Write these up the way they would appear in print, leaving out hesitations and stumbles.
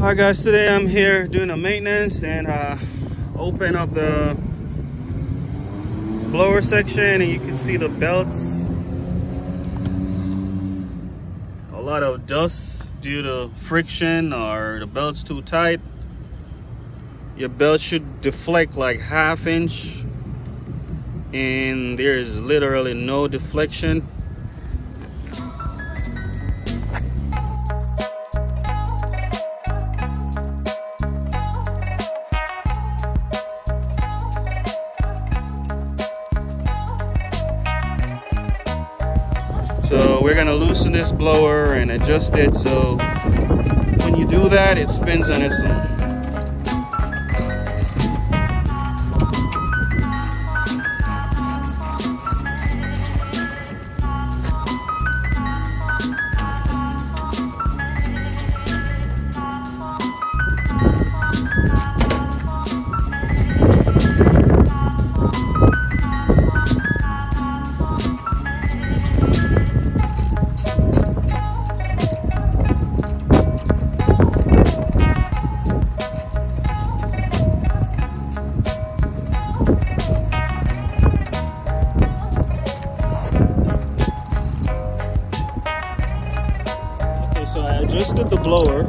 Hi guys, today I'm here doing a maintenance and open up the blower section, and you can see the belts. A lot of dust due to friction or the belt's too tight. Your belt should deflect like 1/2 inch, and there is literally no deflection. So we're gonna loosen this blower and adjust it, so when you do that, it spins on its own. So I adjusted the blower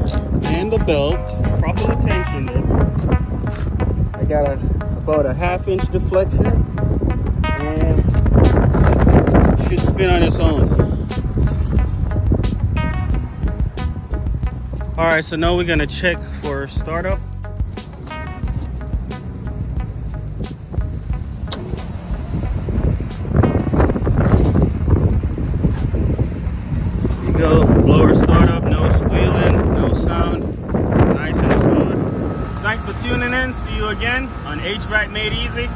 and the belt, properly tensioned it. I got about a 1/2 inch deflection, and it should spin on its own. Alright, so now we're gonna check for startup. Go, blower startup, no squealing, no sound, nice and smooth. Thanks for tuning in. See you again on HVAC Made Easy.